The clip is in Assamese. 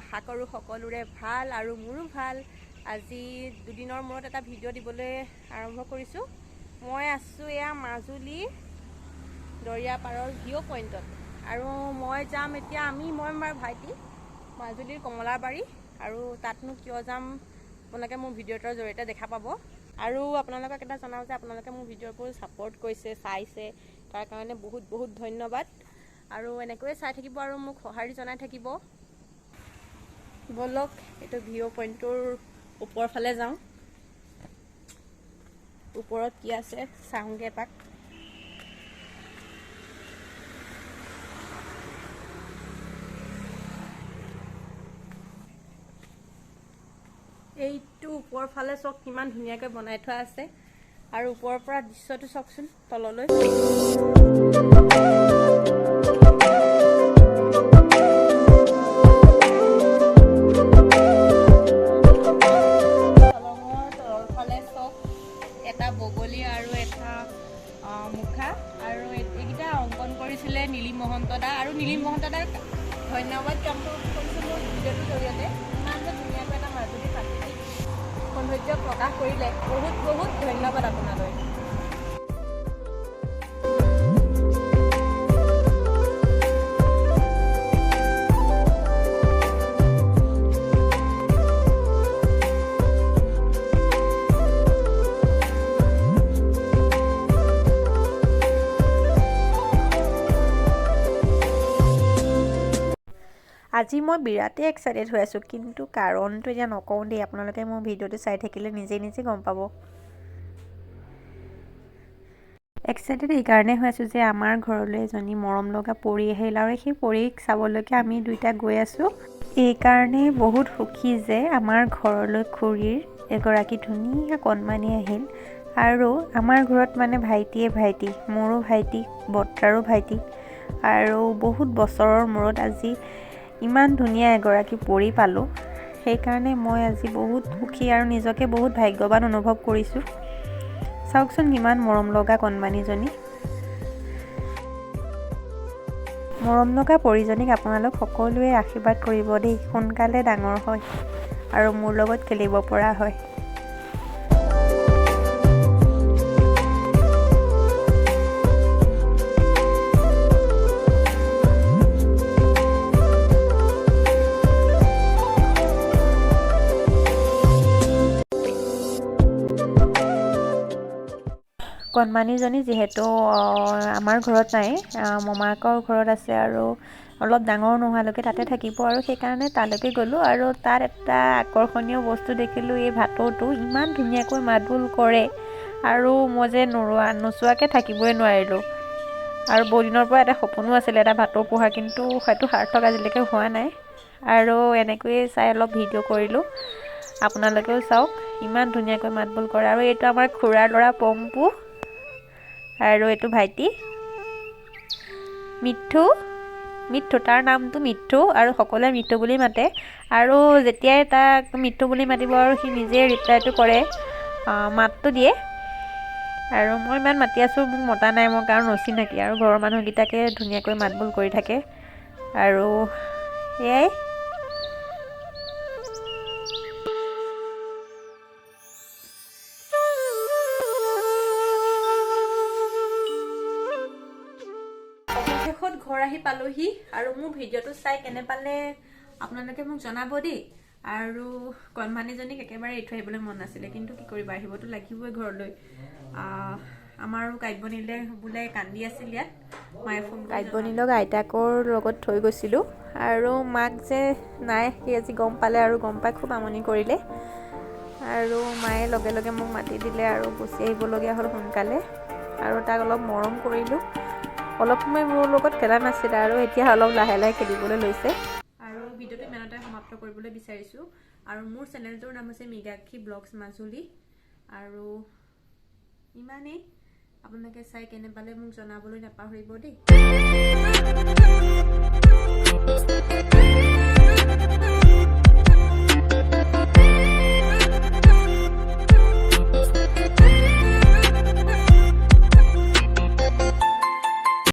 আশা কৰোঁ সকলোৰে ভাল আৰু মোৰো ভাল। আজি দুদিনৰ মূৰত এটা ভিডিঅ' দিবলৈ আৰম্ভ কৰিছোঁ। মই আছোঁ এয়া মাজুলী দৰিয়া পাৰৰ ভিউ পইণ্টত আৰু মই যাম এতিয়া মই ভাইটি মাজুলীৰ কমলাবাৰী আৰু তাতনো কিয় যাম আপোনালোকে মোৰ ভিডিঅ'টোৰ জৰিয়তে দেখা পাব। আৰু আপোনালোকক এটা জনাওঁ যে আপোনালোকে মোৰ ভিডিঅ'বোৰ ছাপোৰ্ট কৰিছে চাইছে তাৰ কাৰণে বহুত বহুত ধন্যবাদ আৰু এনেকৈয়ে চাই থাকিব আৰু মোক সঁহাৰি জনাই থাকিব। বলক এইটো ভিউ পইণ্টটোৰ ওপৰৰ ফালে যাওঁ, ওপৰত কি আছে চাওঁগে এপাক। এইটো ওপৰৰ ফালে চাওক কিমান ধুনীয়াকৈ বনাই থোৱা আছে আৰু ওপৰৰ পৰা দৃশ্যটো চাওকচোন তললৈ। এটা বগলী আৰু এটা মুখা আৰু এইকেইটা অংকন কৰিছিলে নীলিম মহন্তদা আৰু নীলিম মহন্তদাক ধন্যবাদ জ্ঞাপন কৰিছোঁ মোৰ ভিডিঅ'টোৰ জৰিয়তে। ইমান যে ধুনীয়াকৈ এটা মাজুলী প্ৰাকৃতিক সৌন্দৰ্য প্ৰকাশ কৰিলে বহুত বহুত ধন্যবাদ আপোনালৈ। আজি মই বিৰাটেই এক্সাইটেড হৈ আছোঁ, কিন্তু কাৰণটো এতিয়া নকওঁ দেই, আপোনালোকে মোৰ ভিডিঅ'টো চাই থাকিলে নিজে নিজে গম পাব। এক্সাইটেড এইকাৰণে হৈ আছোঁ যে আমাৰ ঘৰলৈ এজনী মৰম লগা পৰী আহিল আৰু সেই পৰীক চাবলৈকে আমি দুইটা গৈ আছোঁ। এইকাৰণে বহুত সুখী যে আমাৰ ঘৰলৈ খুৰীৰ এগৰাকী ধুনীয়া কণমানি আহিল আৰু আমাৰ ঘৰত মানে ভাইটিয়ে ভাইটি, মোৰো ভাইটি, বৰ্তাৰো ভাইটি আৰু বহুত বছৰৰ মূৰত আজি ইমান ধুনীয়া এগৰাকী পৰী পালোঁ। সেইকাৰণে মই আজি বহুত সুখী আৰু নিজকে বহুত ভাগ্যৱান অনুভৱ কৰিছোঁ। চাওকচোন কিমান মৰম লগা কণমানিজনী। মৰম লগা পৰীজনীক আপোনালোক সকলোৱে আশীৰ্বাদ কৰিব দেই, সোনকালে ডাঙৰ হয় আৰু মোৰ লগত খেলিব পৰা হয়। কণমানিজনী যিহেতু আমাৰ ঘৰত নাই, মমাকৰ ঘৰত আছে আৰু অলপ ডাঙৰ নোহোৱালৈকে তাতে থাকিব আৰু সেইকাৰণে তালৈকে গ'লোঁ আৰু তাত এটা আকৰ্ষণীয় বস্তু দেখিলোঁ। এই ভাটৌটো ইমান ধুনীয়াকৈ মাতবোল কৰে আৰু মই যে নোচোৱাকৈ থাকিবই নোৱাৰিলোঁ আৰু বহুদিনৰ পৰা এটা সপোনো আছিলে এটা ভাটৌ পোহা, কিন্তু হয়তো সাৰ্থক আজিলৈকে হোৱা নাই আৰু এনেকৈয়ে চাই অলপ ভিডিঅ' কৰিলোঁ। আপোনালোকেও চাওক ইমান ধুনীয়াকৈ মাতবোল কৰে আৰু এইটো আমাৰ খুৰাৰ ল'ৰা পম্পু আৰু এইটো ভাইটি মিঠু, তাৰ নামটো মিঠু আৰু সকলোৱে মিঠু বুলি মাতে আৰু যেতিয়াই তাক মিঠু বুলি মাতিব আৰু সি নিজে ৰিপ্লাইটো কৰে, মাতটো দিয়ে আৰু মই ইমান মাতি আছোঁ, মোক মতা নাই মই কাৰণ অচিনাকি আৰু ঘৰৰ মানুহকেইটাকে ধুনীয়াকৈ মাতবোল কৰি থাকে আৰু এয়াই। ঘৰ আহি পালোহি আৰু মোৰ ভিডিঅ'টো চাই কেনে পালে আপোনালোকে মোক জনাব দেই। আৰু কণমানিজনীক একেবাৰে এৰি থৈ আহিবলৈ মন নাছিলে, কিন্তু কি কৰিবা, আহিবতো লাগিবই ঘৰলৈ। আমাৰো কাব্যনীলে বোলে কান্দি আছিল ইয়াত, মায়ে ফোন কাব্যনীলক আইতাকৰ লগত থৈ গৈছিলোঁ আৰু মাক যে নাই সি আজি গম পালে আৰু গম পাই খুব আমনি কৰিলে আৰু মায়ে লগে লগে মোক মাতি দিলে আৰু গুচি আহিবলগীয়া হ'ল সোনকালে আৰু তাক অলপ মৰম কৰিলোঁ। অলপ সময় মোৰ লগত খেলা নাছিলে আৰু এতিয়া অলপ লাহে লাহে খেলিবলৈ লৈছে আৰু ভিডিঅ'টো ইমানতে সমাপ্ত কৰিবলৈ বিচাৰিছোঁ। আৰু মোৰ চেনেলটোৰ নাম হৈছে মৃগাক্ষী ব্লগছ মাজুলী আৰু ইমানেই। আপোনালোকে চাই কেনে পালে মোক জনাবলৈ নাপাহৰিব দেই।